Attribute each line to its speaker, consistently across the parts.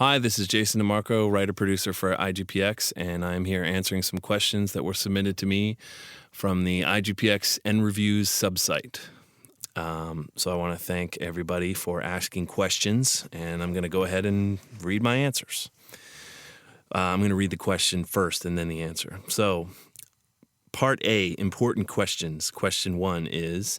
Speaker 1: Hi, this is Jason DeMarco, writer-producer for IGPX, and I'm here answering some questions that were submitted to me from the IGPX NReviews subsite. So I want to thank everybody for asking questions, and I'm going to go ahead and read my answers. I'm going to read the question first and then the answer. So, Part A, important questions. Question 1 is,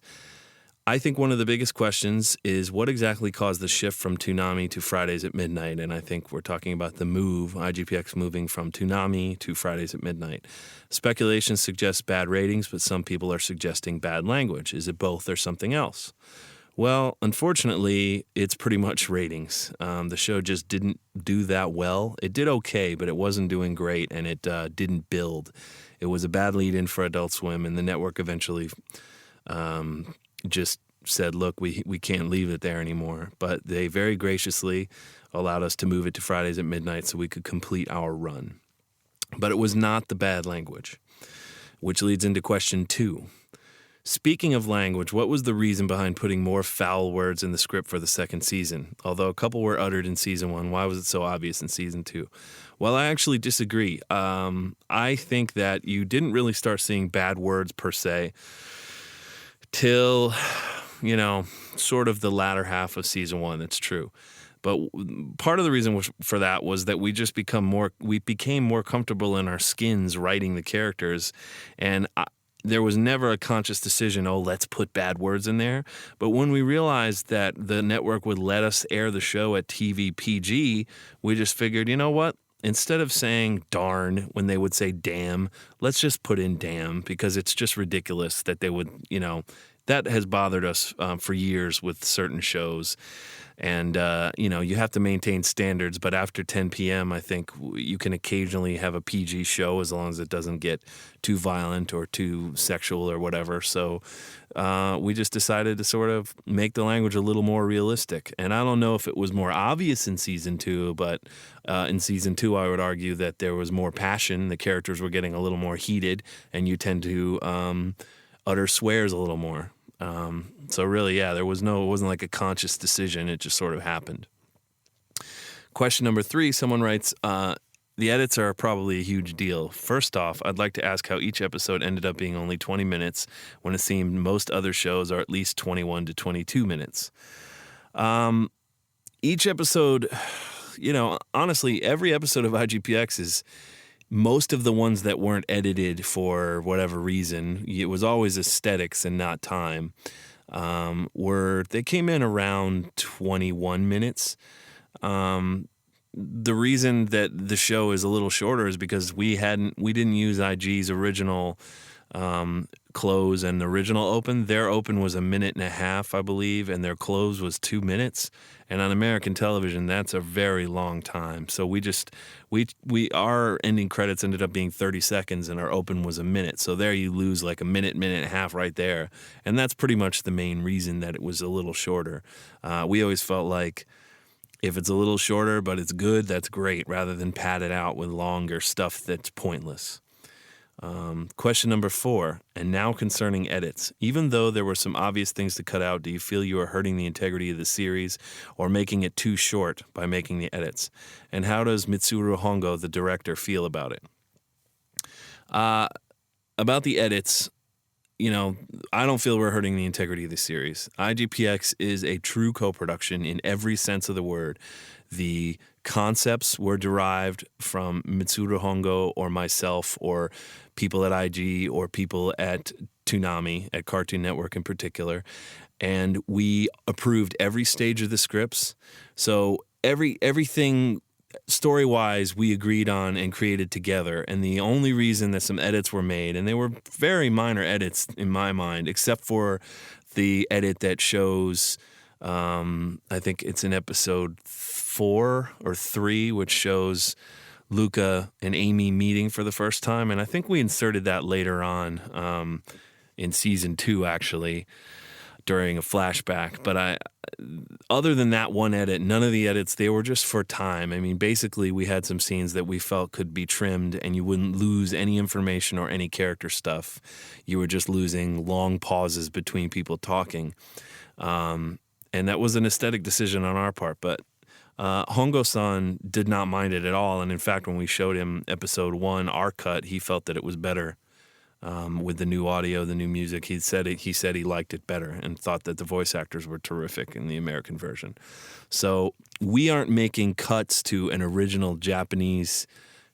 Speaker 1: I think one of the biggest questions is what exactly caused the shift from Toonami to Fridays at midnight? And I think we're talking about the move, IGPX moving from Toonami to Fridays at midnight. Speculation suggests bad ratings, but some people are suggesting bad language. Is it both or something else? Well, unfortunately, it's pretty much ratings. The show just didn't do that well. It did okay, but it wasn't doing great, and it didn't build. It was a bad lead-in for Adult Swim, and the network eventually just said, look, we can't leave it there anymore. But they very graciously allowed us to move it to Fridays at midnight so we could complete our run. But it was not the bad language, which leads into question 2. Speaking of language, what was the reason behind putting more foul words in the script for the second season? Although a couple were uttered in season 1, why was it so obvious in season 2? Well, I actually disagree. I think that you didn't really start seeing bad words per se till, sort of the latter half of season 1. That's true. But part of the reason for that was that we became more comfortable in our skins writing the characters, and there was never a conscious decision, let's put bad words in there. But when we realized that the network would let us air the show at TV PG, we just figured, you know what? Instead of saying darn when they would say damn, let's just put in damn, because it's just ridiculous that they would, that has bothered us for years with certain shows. And, you have to maintain standards, but after 10 p.m., I think you can occasionally have a PG show as long as it doesn't get too violent or too sexual or whatever. So we just decided to sort of make the language a little more realistic. And I don't know if it was more obvious in season 2, but in season 2, I would argue that there was more passion. The characters were getting a little more heated, and you tend to utter swears a little more. So really, it wasn't like a conscious decision. It just sort of happened. Question number 3, someone writes, the edits are probably a huge deal. First off, I'd like to ask how each episode ended up being only 20 minutes when it seemed most other shows are at least 21 to 22 minutes. Each episode, honestly, every episode of IGPX is most of the ones that weren't edited for whatever reason, it was always aesthetics and not time, they came in around 21 minutes. The reason that the show is a little shorter is because we didn't use IG's original close and the original open. Their open was 1.5 minutes, I believe, and their close was 2 minutes. And on American television, that's a very long time. So our ending credits ended up being 30 seconds and our open was 1 minute. So there you lose like 1.5 minutes right there. And that's pretty much the main reason that it was a little shorter. We always felt like if it's a little shorter but it's good, that's great, rather than pad it out with longer stuff that's pointless. Question number 4, and now concerning edits. Even though there were some obvious things to cut out, do you feel you are hurting the integrity of the series or making it too short by making the edits? And how does Mitsuru Hongo, the director, feel about it? About the edits, I don't feel we're hurting the integrity of the series. IGPX is a true co-production in every sense of the word. The concepts were derived from Mitsuru Hongo or myself or people at IG or people at Toonami, at Cartoon Network in particular. And we approved every stage of the scripts. So everything story-wise we agreed on and created together. And the only reason that some edits were made, and they were very minor edits in my mind, except for the edit that shows, I think it's in episode 4 or 3, which shows Luca and Amy meeting for the first time. And I think we inserted that later on in season 2, actually, during a flashback. But other than that one edit, none of the edits, they were just for time. I mean, basically, we had some scenes that we felt could be trimmed and you wouldn't lose any information or any character stuff. You were just losing long pauses between people talking. And that was an aesthetic decision on our part. But Hongo-san did not mind it at all, and in fact, when we showed him episode 1, our cut, he felt that it was better with the new audio, the new music. He said he liked it better and thought that the voice actors were terrific in the American version. So we aren't making cuts to an original Japanese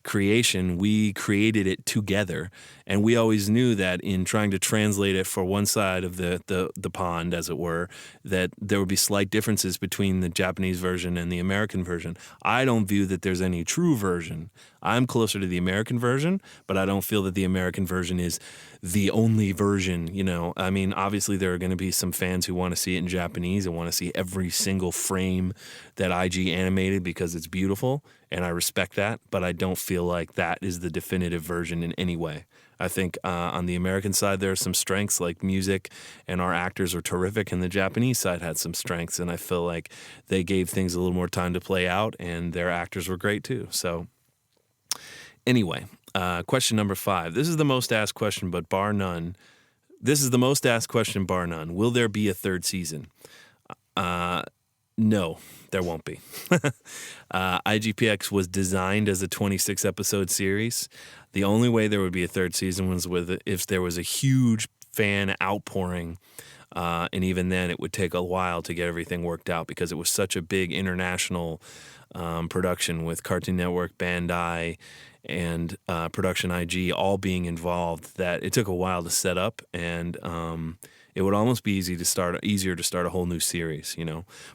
Speaker 1: creation. We created it together, and we always knew that in trying to translate it for one side of the pond, as it were, that there would be slight differences between the Japanese version and the American version. I don't view that there's any true version. I'm closer to the American version, but I don't feel that the American version is the only version. I mean, obviously there are going to be some fans who want to see it in Japanese and want to see every single frame that IG animated because it's beautiful, and I respect that, but I don't feel like that is the definitive version in any way. I think on the American side there are some strengths like music, and our actors are terrific, and the Japanese side had some strengths, and I feel like they gave things a little more time to play out, and their actors were great too. So anyway, question number 5. This is the most asked question, but bar none. This is the most asked question, bar none. Will there be a third season? No, there won't be. IGPX was designed as a 26-episode series. The only way there would be a third season was if there was a huge fan outpouring, and even then it would take a while to get everything worked out because it was such a big international production with Cartoon Network, Bandai, and Production IG all being involved that it took a while to set up, and it would almost be easier to start a whole new series,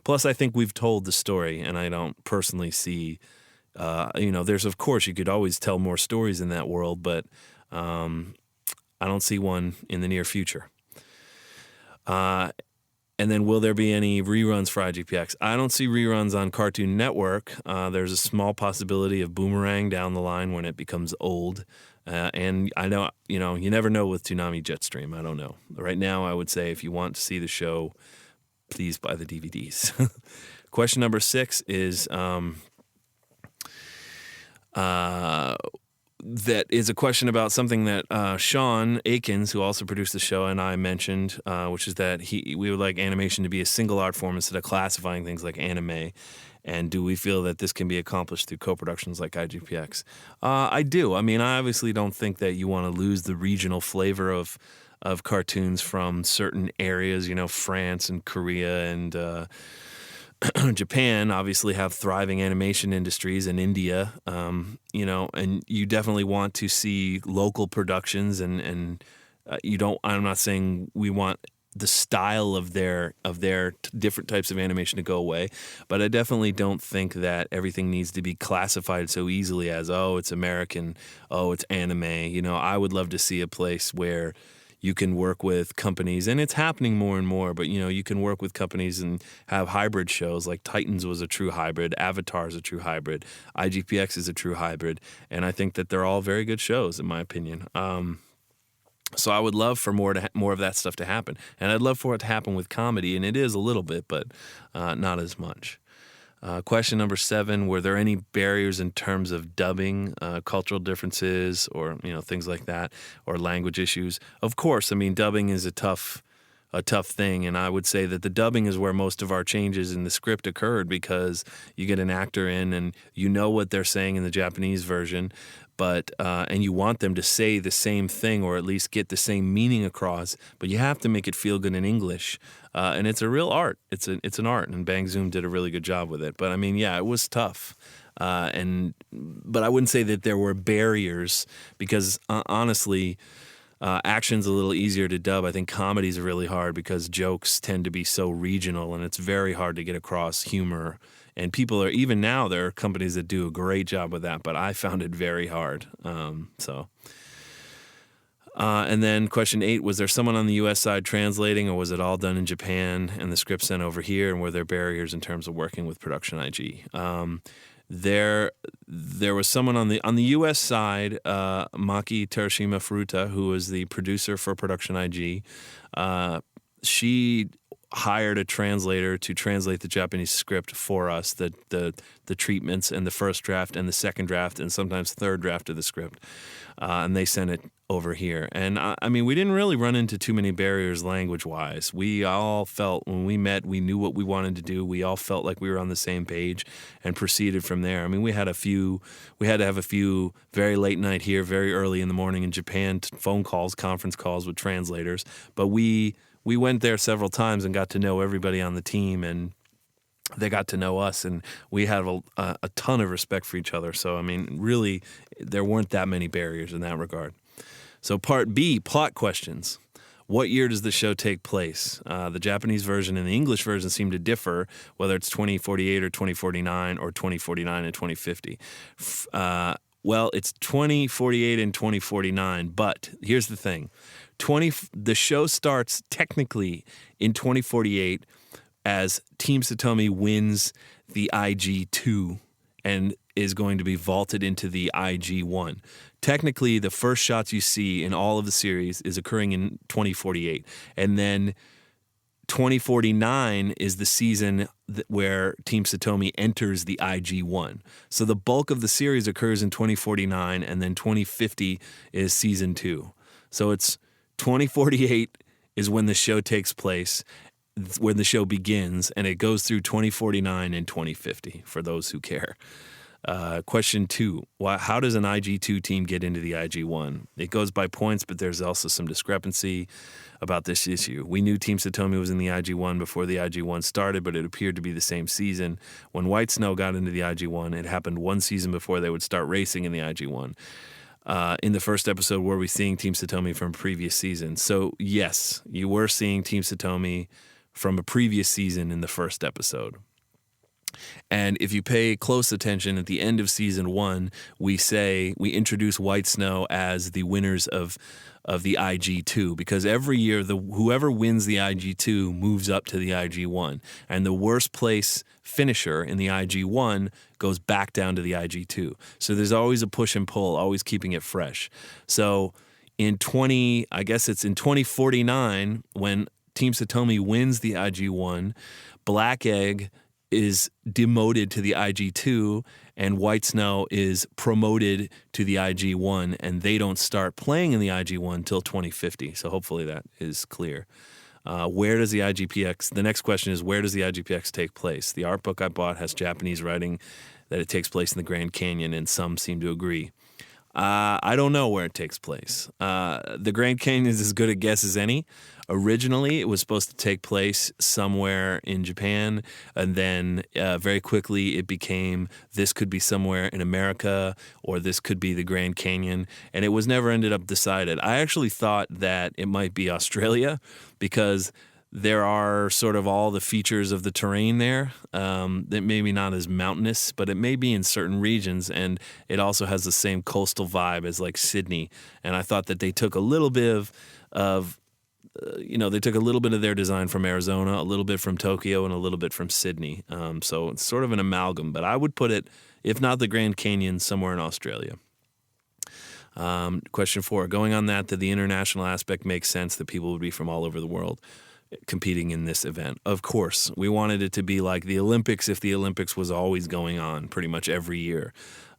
Speaker 1: Plus, I think we've told the story, and I don't personally see, there's, of course, you could always tell more stories in that world, but I don't see one in the near future. And then will there be any reruns for IGPX? I don't see reruns on Cartoon Network. There's a small possibility of Boomerang down the line when it becomes old. And I know, you never know with Toonami Jetstream. I don't know. Right now, I would say if you want to see the show, please buy the DVDs. Question number 6 is that is a question about something that Sean Akins, who also produced the show, and I mentioned, which is that we would like animation to be a single art form instead of classifying things like anime. And do we feel that this can be accomplished through co-productions like IGPX? I do. I mean, I obviously don't think that you want to lose the regional flavor of cartoons from certain areas. France and Korea and Japan obviously have thriving animation industries, and India, and you definitely want to see local productions, and you don't. I'm not saying we want the style of their different types of animation to go away, but I definitely don't think that everything needs to be classified so easily as, oh, it's American, oh, it's anime. I would love to see a place where you can work with companies, and it's happening more and more, but you can work with companies and have hybrid shows. Like Titans was a true hybrid, Avatar is a true hybrid, IGPX is a true hybrid, and I think that they're all very good shows in my opinion. So I would love for more of that stuff to happen, and I'd love for it to happen with comedy, and it is a little bit, but not as much. Question number 7, were there any barriers in terms of dubbing, cultural differences, or things like that, or language issues? Of course, I mean, dubbing is a tough thing, and I would say that the dubbing is where most of our changes in the script occurred, because you get an actor in and you know what they're saying in the Japanese version, but and you want them to say the same thing or at least get the same meaning across, but you have to make it feel good in English. And it's a real art. It's an art, and Bang Zoom did a really good job with it. But I mean, yeah, it was tough. But I wouldn't say that there were barriers, because honestly, action's a little easier to dub. I think comedy's really hard because jokes tend to be so regional, and it's very hard to get across humor. And even now, there are companies that do a great job with that, but I found it very hard. And then question 8, was there someone on the U.S. side translating, or was it all done in Japan and the script sent over here? And were there barriers in terms of working with Production IG? There was someone on the U.S. side, Maki Terashima Furuta, who was the producer for Production IG. She hired a translator to translate the Japanese script for us, the treatments and the first draft and the second draft and sometimes third draft of the script, and they sent it over here. And I mean, we didn't really run into too many barriers language-wise. We all felt when we met, we knew what we wanted to do. We all felt like we were on the same page and proceeded from there. I mean, we had to have a few very late night here, very early in the morning in Japan, phone calls, conference calls with translators. But we went there several times and got to know everybody on the team, and they got to know us, and we had a ton of respect for each other. So, I mean, really, there weren't that many barriers in that regard. So part B, plot questions. What year does the show take place? The Japanese version and the English version seem to differ, whether it's 2048 or 2049 or 2049 and 2050. Well, it's 2048 and 2049, but here's the thing. The show starts technically in 2048 as Team Satomi wins the IG2 and is going to be vaulted into the IG1. Technically, the first shots you see in all of the series is occurring in 2048. And then 2049 is the season where Team Satomi enters the IG1. So the bulk of the series occurs in 2049, and then 2050 is season 2. So it's 2048 is when the show takes place, when the show begins, and it goes through 2049 and 2050 for those who care. Question 2, how does an IG2 team get into the IG1? It goes by points, but there's also some discrepancy about this issue. We knew Team Satomi was in the IG1 before the IG1 started, but it appeared to be the same season. When White Snow got into the IG1, it happened one season before they would start racing in the IG1. In the first episode, were we seeing Team Satomi from previous season? So, yes, you were seeing Team Satomi from a previous season in the first episode. And if you pay close attention, at the end of season 1, we introduce White Snow as the winners of the IG2, because every year whoever wins the IG2 moves up to the IG1, and the worst place finisher in the IG1 goes back down to the IG2. So there's always a push and pull, always keeping it fresh. So in 2049, when Team Satomi wins the IG1, Black Egg is demoted to the IG2, and White Snow is promoted to the IG1, and they don't start playing in the IG1 until 2050. So hopefully that is clear. Where does the IGPX, the next question is, where does the IGPX take place? The art book I bought has Japanese writing that it takes place in the Grand Canyon, and some seem to agree. I don't know where it takes place. The Grand Canyon is as good a guess as any. Originally, it was supposed to take place somewhere in Japan, and then very quickly it became this could be somewhere in America, or this could be the Grand Canyon, and it was never ended up decided. I actually thought that it might be Australia, because there are sort of all the features of the terrain there that maybe not as mountainous, but it may be in certain regions, and it also has the same coastal vibe as like Sydney. And I thought that they took a little bit of their design from Arizona, a little bit from Tokyo, and a little bit from Sydney. So it's sort of an amalgam, but I would put it, if not the Grand Canyon, somewhere in Australia. Question 4, going on that the international aspect makes sense, that people would be from all over the world competing in this event. Of course, we wanted it to be like the Olympics if the Olympics was always going on pretty much every year.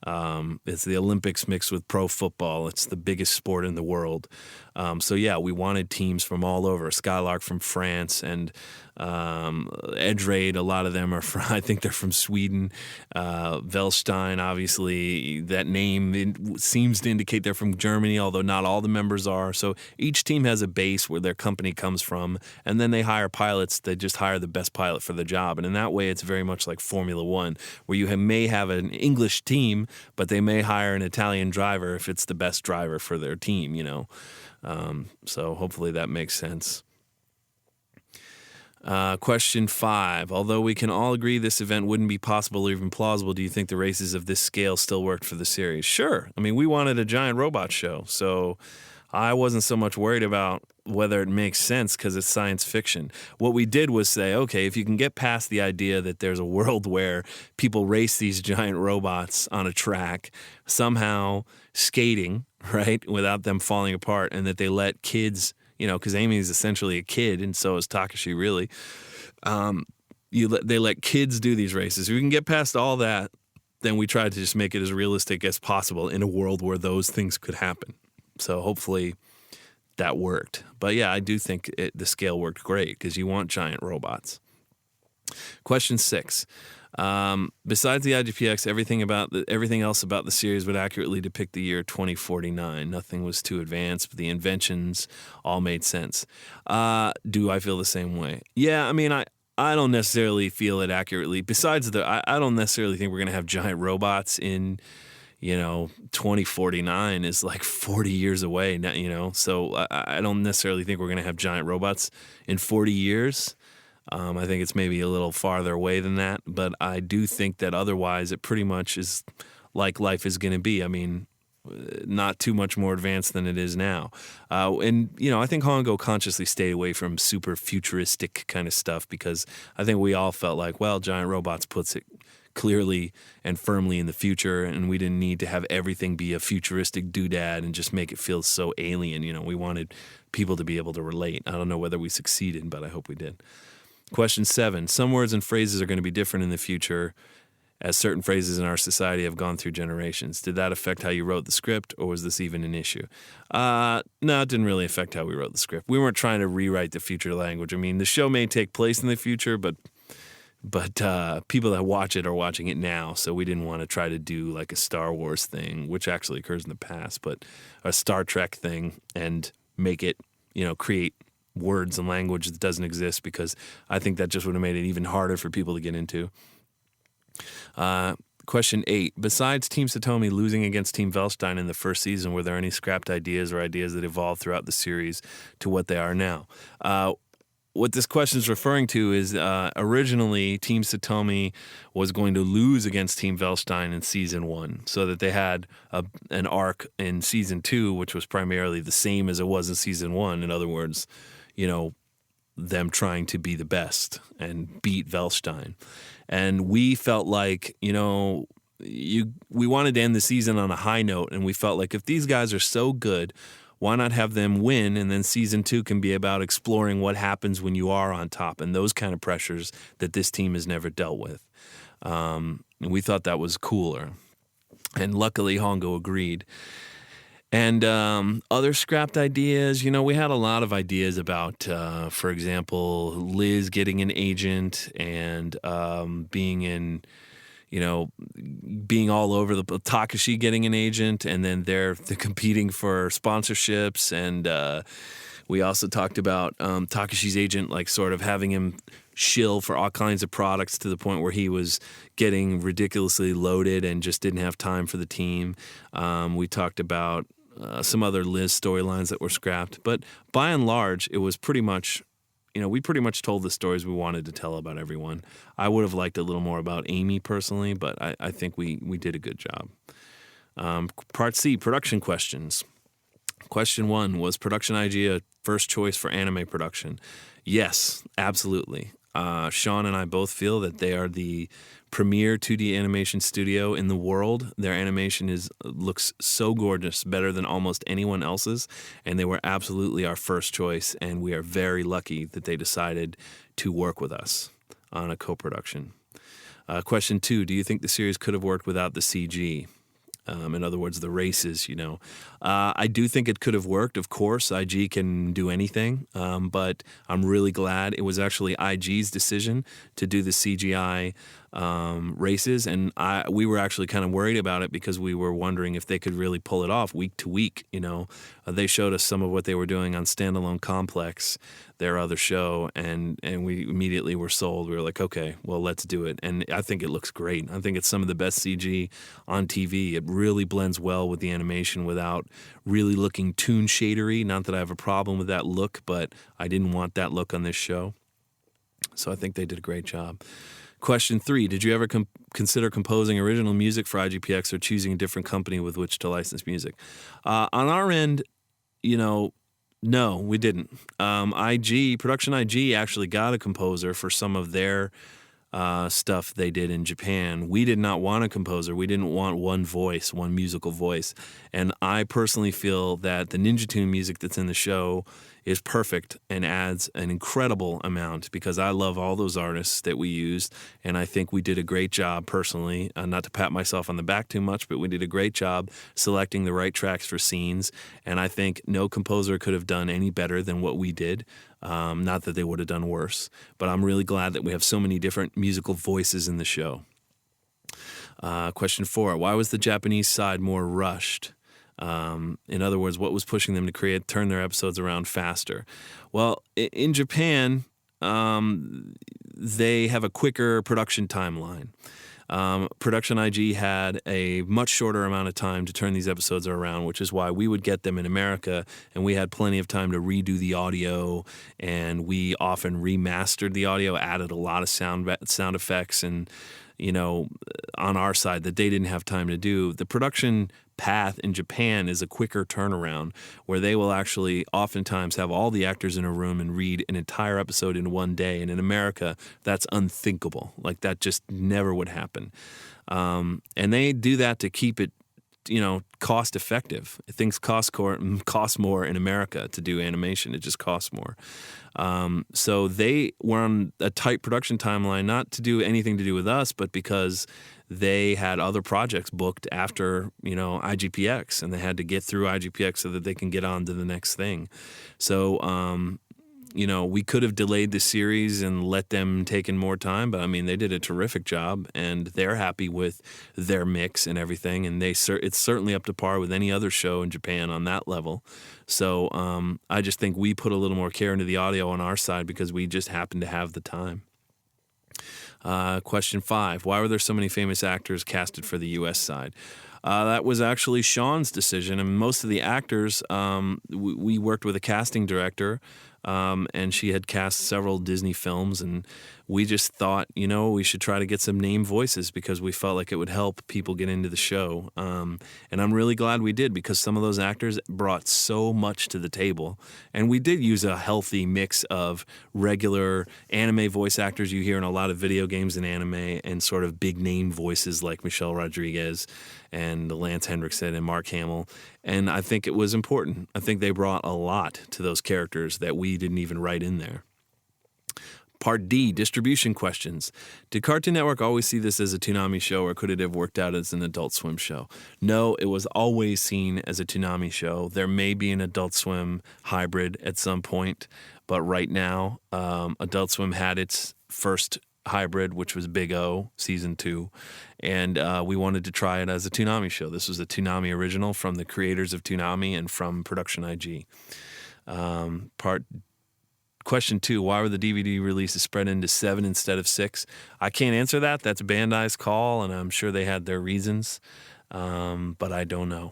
Speaker 1: It's the Olympics mixed with pro football. It's the biggest sport in the world. So yeah, we wanted teams from all over. Skylark from France, and Edge Raid, a lot of them are from, I think they're from Sweden. Velstein, obviously, that name seems to indicate they're from Germany, although not all the members are. So each team has a base where their company comes from, and then they hire pilots. They just hire the best pilot for the job. And in that way, it's very much like Formula One, where you may have an English team, but they may hire an Italian driver if it's the best driver for their team, So hopefully that makes sense. Question 5. Although we can all agree this event wouldn't be possible or even plausible, do you think the races of this scale still worked for the series? Sure. I mean, we wanted a giant robot show, so I wasn't so much worried about whether it makes sense because it's science fiction. What we did was say, okay, if you can get past the idea that there's a world where people race these giant robots on a track, somehow skating, right, without them falling apart, and that they let kids because Amy is essentially a kid, and so is Takashi, really. They let kids do these races. If we can get past all that, then we try to just make it as realistic as possible in a world where those things could happen. So hopefully that worked. But yeah, I do think the scale worked great because you want giant robots. Question 6. Besides the IGPX, everything else about the series would accurately depict the year 2049. Nothing was too advanced, but the inventions all made sense. Do I feel the same way? Yeah, I mean, I don't necessarily feel it accurately. Besides I don't necessarily think we're going to have giant robots in, 2049 is like 40 years away, so I don't necessarily think we're going to have giant robots in 40 years. I think it's maybe a little farther away than that, but I do think that otherwise it pretty much is like life is going to be. I mean, not too much more advanced than it is now. And I think Hongo consciously stayed away from super futuristic kind of stuff because I think we all felt like, well, Giant Robots puts it clearly and firmly in the future, and we didn't need to have everything be a futuristic doodad and just make it feel so alien. We wanted people to be able to relate. I don't know whether we succeeded, but I hope we did. Question 7. Some words and phrases are going to be different in the future as certain phrases in our society have gone through generations. Did that affect how you wrote the script, or was this even an issue? No, it didn't really affect how we wrote the script. We weren't trying to rewrite the future language. I mean, the show may take place in the future, but people that watch it are watching it now, so we didn't want to try to do like a Star Wars thing, which actually occurs in the past, but a Star Trek thing and make it, create words and language that doesn't exist, because I think that just would have made it even harder for people to get into. Question 8. Besides Team Satomi losing against Team Velstein in the first season, were there any scrapped ideas or ideas that evolved throughout the series to what they are now? What this question is referring to is originally Team Satomi was going to lose against Team Velstein in Season 1, so that they had an arc in Season 2, which was primarily the same as it was in Season 1. In other words, them trying to be the best and beat Velstein. And we felt like, we wanted to end the season on a high note, and we felt like if these guys are so good, why not have them win, and then Season 2 can be about exploring what happens when you are on top and those kind of pressures that this team has never dealt with. And we thought that was cooler. And luckily, Hongo agreed. And other scrapped ideas, we had a lot of ideas about, for example, Liz getting an agent and being all over the Takashi getting an agent, and then they're competing for sponsorships. And we also talked about Takashi's agent, like sort of having him shill for all kinds of products to the point where he was getting ridiculously loaded and just didn't have time for the team. We talked about some other Liz storylines that were scrapped, but by and large, it was pretty much, we pretty much told the stories we wanted to tell about everyone. I would have liked a little more about Amy personally, but I think we did a good job. Part C, production questions. Question 1, was Production IG a first choice for anime production? Yes, absolutely. Sean and I both feel that they are the premier 2D animation studio in the world. Their animation looks so gorgeous, better than almost anyone else's, and they were absolutely our first choice, and we are very lucky that they decided to work with us on a co-production. Question 2, do you think the series could have worked without the CG? In other words, the races, I do think it could have worked. Of course, IG can do anything, but I'm really glad it was actually IG's decision to do the CGI races, and we were actually kind of worried about it because we were wondering if they could really pull it off week to week. They showed us some of what they were doing on Standalone Complex, their other show, and we immediately were sold. We were like, okay, well, let's do it. And I think it looks great. I think it's some of the best CG on TV. It really blends well with the animation without really looking toon shadery. Not that I have a problem with that look, but I didn't want that look on this show. So I think they did a great job. Question 3, did you ever consider composing original music for IGPX or choosing a different company with which to license music? On our end, no, we didn't. Production IG actually got a composer for some of their stuff they did in Japan. We did not want a composer. We didn't want one musical voice. And I personally feel that the Ninja Tune music that's in the show is perfect and adds an incredible amount because I love all those artists that we used, and I think we did a great job personally, not to pat myself on the back too much, but we did a great job selecting the right tracks for scenes, and I think no composer could have done any better than what we did. Not that they would have done worse, but I'm really glad that we have so many different musical voices in the show. Question 4, why was the Japanese side more rushed? In other words, what was pushing them to turn their episodes around faster? Well, in Japan, they have a quicker production timeline. Production IG had a much shorter amount of time to turn these episodes around, which is why we would get them in America, and we had plenty of time to redo the audio, and we often remastered the audio, added a lot of sound effects, and on our side that they didn't have time to do. The production path in Japan is a quicker turnaround where they will actually oftentimes have all the actors in a room and read an entire episode in one day. And in America, that's unthinkable. Like that just never would happen. And they do that to keep it, cost effective. Things cost more in America to do animation. It just costs more. So they were on a tight production timeline, not to do anything to do with us, but because they had other projects booked after, IGPX, and they had to get through IGPX so that they can get on to the next thing. So, we could have delayed the series and let them take in more time, but they did a terrific job, and they're happy with their mix and everything, and it's certainly up to par with any other show in Japan on that level. So I just think we put a little more care into the audio on our side because we just happened to have the time. Question 5, why were there so many famous actors casted for the U.S. side? That was actually Sean's decision, and most of the actors, we worked with a casting director, and she had cast several Disney films, and we just thought, we should try to get some name voices because we felt like it would help people get into the show. And I'm really glad we did because some of those actors brought so much to the table. And we did use a healthy mix of regular anime voice actors you hear in a lot of video games and anime and sort of big name voices like Michelle Rodriguez and Lance Henriksen and Mark Hamill. And I think it was important. I think they brought a lot to those characters that we didn't even write in there. Part D, distribution questions. Did Cartoon Network always see this as a Toonami show, or could it have worked out as an Adult Swim show? No, it was always seen as a Toonami show. There may be an Adult Swim hybrid at some point, but right now, Adult Swim had its first hybrid, which was Big O, Season 2, and we wanted to try it as a Toonami show. This was a Toonami original from the creators of Toonami and from Production IG. Question 2, why were the DVD releases spread into 7 instead of 6? I can't answer that. That's Bandai's call, and I'm sure they had their reasons, but I don't know.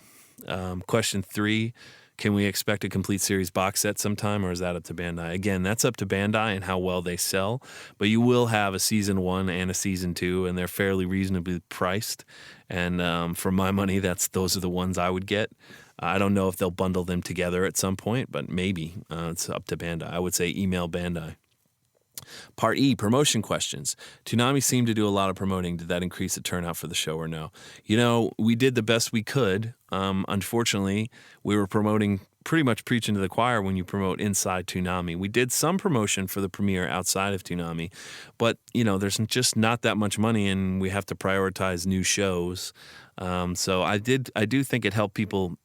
Speaker 1: Question 3, can we expect a complete series box set sometime, or is that up to Bandai? Again, that's up to Bandai and how well they sell, but you will have a Season 1 and a Season 2, and they're fairly reasonably priced, and for my money, those are the ones I would get. I don't know if they'll bundle them together at some point, but maybe. It's up to Bandai. I would say email Bandai. Part E, promotion questions. Toonami seemed to do a lot of promoting. Did that increase the turnout for the show or no? We did the best we could. Unfortunately, we were pretty much preaching to the choir when you promote inside Toonami. We did some promotion for the premiere outside of Toonami, but, there's just not that much money, and we have to prioritize new shows. So I do think it helped people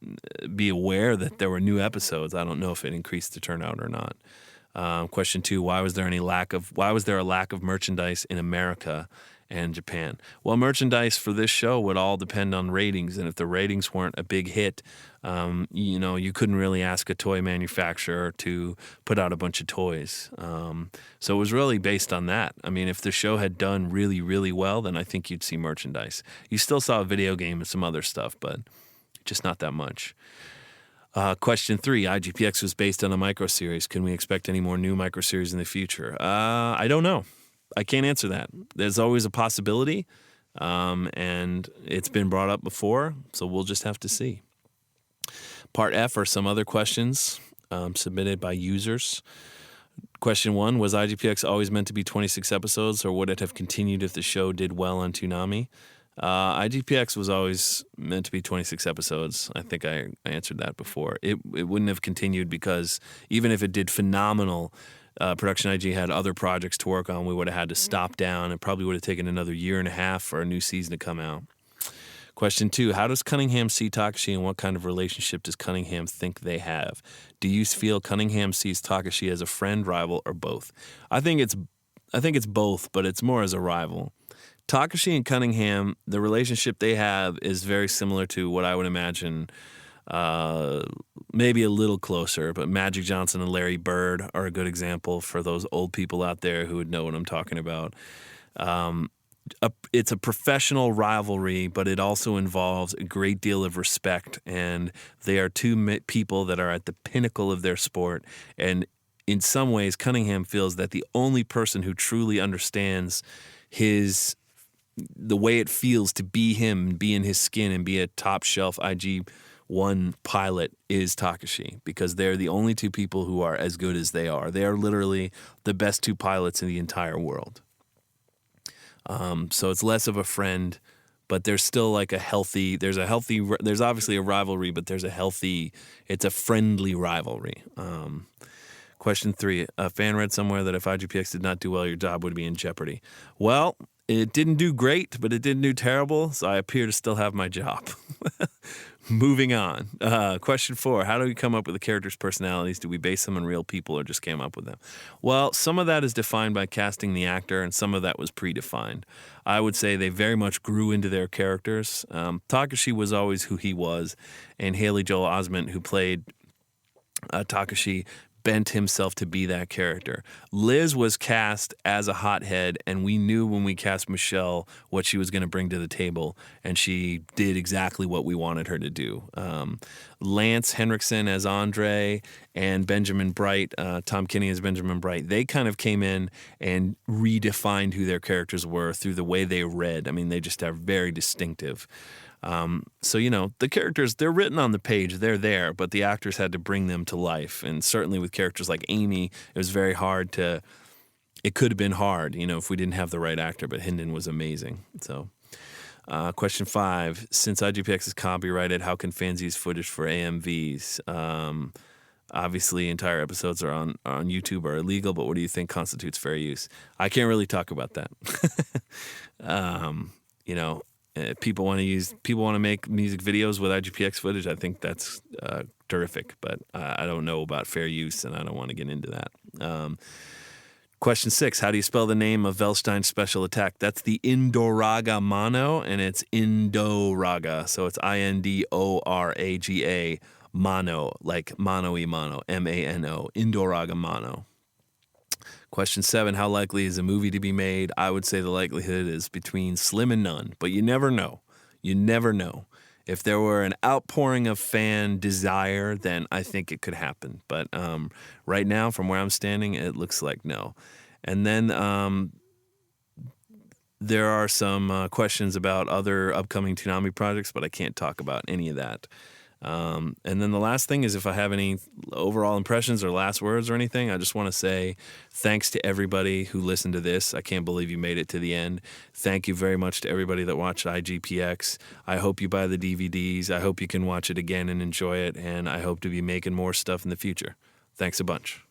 Speaker 1: be aware that there were new episodes. I don't know if it increased the turnout or not. Question 2, why was there a lack of merchandise in America and Japan? Well, merchandise for this show would all depend on ratings, and if the ratings weren't a big hit, you couldn't really ask a toy manufacturer to put out a bunch of toys. So it was really based on that. If the show had done really, really well, then I think you'd see merchandise. You still saw a video game and some other stuff, but just not that much. Question 3, IGPX was based on a microseries. Can we expect any more new microseries in the future? I don't know. I can't answer that. There's always a possibility, and it's been brought up before, so we'll just have to see. Part F are some other questions submitted by users. Question 1, was IGPX always meant to be 26 episodes, or would it have continued if the show did well on Toonami? IGPX was always meant to be 26 episodes. I think I answered that before. It wouldn't have continued because even if it did phenomenal, Production IG had other projects to work on. We would have had to stop down. It probably would have taken another year and a half for a new season to come out. Question 2, how does Cunningham see Takashi and what kind of relationship does Cunningham think they have? Do you feel Cunningham sees Takashi as a friend, rival, or both? I think it's both, but it's more as a rival. Takashi and Cunningham, the relationship they have is very similar to what I would imagine, maybe a little closer, but Magic Johnson and Larry Bird are a good example for those old people out there who would know what I'm talking about. It's a professional rivalry, but it also involves a great deal of respect, and they are two people that are at the pinnacle of their sport. And in some ways, Cunningham feels that the only person who truly understands the way it feels to be him, be in his skin, and be a top shelf IG1 pilot is Takashi, because they're the only two people who are as good as they are. They are literally the best two pilots in the entire world. So it's less of a friend, but there's still like there's obviously a rivalry, but it's a friendly rivalry. Question 3, a fan read somewhere that if IGPX did not do well, your job would be in jeopardy. Well, it didn't do great, but it didn't do terrible, so I appear to still have my job. Moving on. Question 4, how do we come up with the characters' personalities? Do we base them on real people or just came up with them? Well, some of that is defined by casting the actor, and some of that was predefined. I would say they very much grew into their characters. Takashi was always who he was, and Haley Joel Osment, who played Takashi, bent himself to be that character. Liz was cast as a hothead, and we knew when we cast Michelle what she was going to bring to the table, and she did exactly what we wanted her to do. Lance Henriksen as Andre and Benjamin Bright, Tom Kinney as Benjamin Bright, they kind of came in and redefined who their characters were through the way they read. I mean, they just are very distinctive. So, the characters, they're written on the page, they're there, but the actors had to bring them to life. And certainly with characters like Amy, it was very hard it could have been hard, if we didn't have the right actor, but Hynden was amazing. So, question 5, since IGPX is copyrighted, how can fans use footage for AMVs? Obviously, entire episodes are on YouTube are illegal, but what do you think constitutes fair use? I can't really talk about that. People want to make music videos with IGPX footage. I think that's terrific, but I don't know about fair use, and I don't want to get into that. Question 6, how do you spell the name of Velstein's special attack? That's the Indoraga Mano, and it's Indoraga, so it's Indoraga Mano, like mano-y mano, M-A-N-O, Indoraga Mano. Question 7, how likely is a movie to be made? I would say the likelihood is between slim and none, but you never know. You never know. If there were an outpouring of fan desire, then I think it could happen. But right now, from where I'm standing, it looks like no. And then there are some questions about other upcoming Toonami projects, but I can't talk about any of that. And then the last thing is, if I have any overall impressions or last words or anything, I just want to say thanks to everybody who listened to this. I can't believe you made it to the end. Thank you very much to everybody that watched IGPX. I hope you buy the DVDs. I hope you can watch it again and enjoy it. And I hope to be making more stuff in the future. Thanks a bunch.